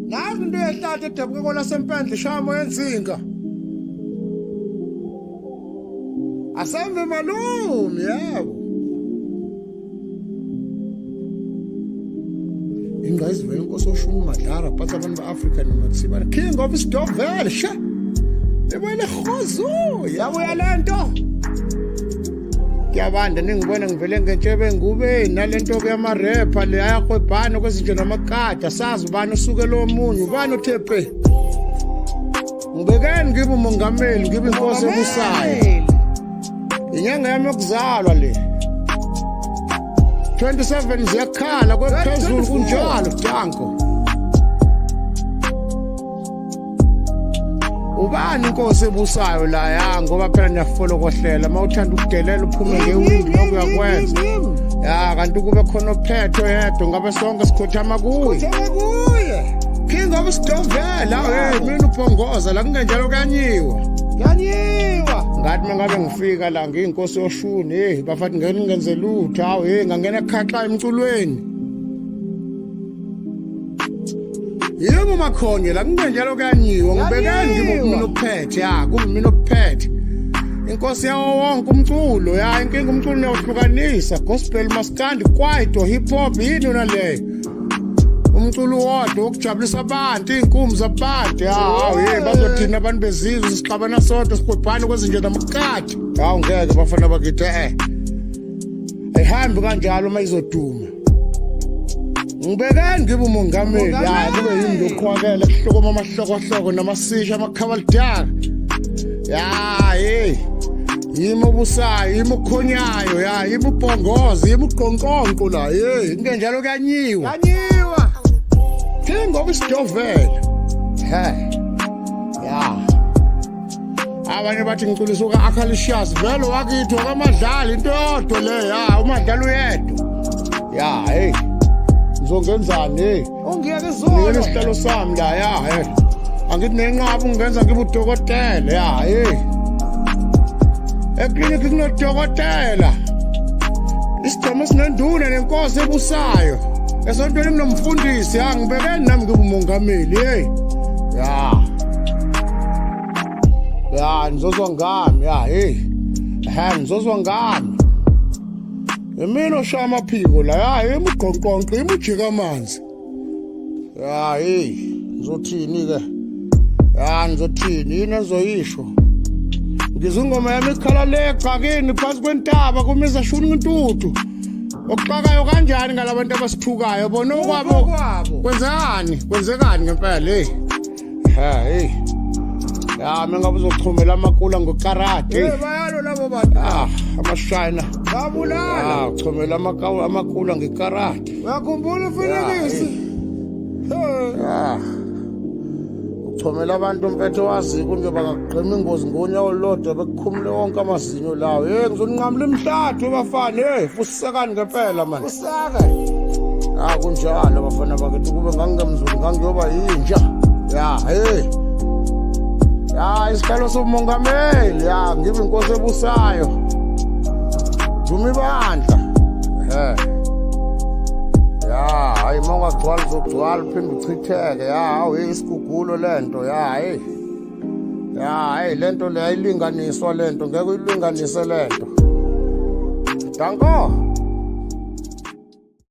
Nazi into yehlathi edabuke lasempendle ishamo yenzinga. Asemve malume yebo. Ingqazi vele inkosi oshuma madlara phatha abantu ba-Afrika nomakusibana. King of Isdovela sha. Lebona khozo yabo yalento. Kuyabanda ningibona ngivele ngetshebe ngube nalento ke yamarapper le ayakhwebhana kwezinje namakada sazi ubani usuke lo munyu ubani uthepe. Ngibekeni ngibe umongameli ngibe inkosi ebusayo. Inyanga yami yokuzalwa le 27 ziyakhala kwephezulu kunjalo Janko. Ubani inkosi ebusayo la ya ngoba phela niyafolo kohlela mawuthanda ukudelela uphume ngewindi nokuyakwenza ya kanti kube khona ophetho yedwa ngabe sonke sikhothama kuye King of Isdovela hey mina uphongoza la kungenjalo kanyiwa ngathi mangabe ngifika la ngiyinkosi yoshuni hey bafathi ngene ngenze lutho hawo hey ngangena khaqha emculweni yebo makhonye la kungenjalo kanyiwa ngibekani ngibe mina ophethe ya kumina ophethe inkosi yawo wonke umculo ya inkinga umculo uyahlukanisa gospel maskandi kwaito hip hop yini naleyo umculo wodwa okujabulisa abantu inkumbi zabantu hawo hey bazothina abantu bezizwe sixabana sodwa sikhwebhana kwezinje namakati hawu ngeke bafana bakithi ayihambi kanjalo mayizoduma ngibekani ngibe umongameli ya kube yini lokhwakela kuhlokoma amahlokohloko namasisha amakhabalidaka ya hey yimo busayo yimo khonyayo ya yimo ubhongozi yimo uqonqonqo la hey kungenjalo kanyiwa King of Isdovela ya abanye bathi ngiculisa uka-Akhalishiyasi vele wakithi wakamadlala into yodwa le ya umadlala uyedwa ya hey ngizongenzani hey ongiyeke zona isihlalo sami la ya hey angithi nenqaba ungenza ngibe udokotela ya hey eklinikhi kunodokotela isidoma sinenduna nenkosi ebusayo esontweni kunomfundisi ya ngibekeni nami ngibe umongameli hey ya nizozwa ngami ya hey nizozwa ngami Emina oshaya amaphiko la ya imugqonqonqo imujika amanzi ya hey ngizothini ke ya ngizothini yini ezoyisho ngizingoma yami ikhala leqa kini phansi kwentaba kumiza shuni ngintuthu okuxakayo kanjani ngalabantu abasithukayo bona okwabo kwenzekani ngempela hey ya mina ngabe uzochumela amakula ngokarate bayalo labo bantu amashayina babulala uchumela amakula ngekarate uyakhumbula uFelix uchumela abantu umpetho wazi kunje bakagqima ingozi ngonyawo lodwa bekukhumule wonke amazinyo lawo hey ngizonqamula imhlatho bafana hey fusikani ngempela manje usaka kunjalo bafana bakithi kube ngangemzulu ngangiyoba yinja ya hey ya isihlalo somongameli ya ngibe inkosi ebusayo dumi bandla ya hayi mawungagcwala uzogcwala uphinde uchitheke ya hawu isigugulo lento ya hey lento le ayilinganiswa lento ngeke uyilinganise lento danko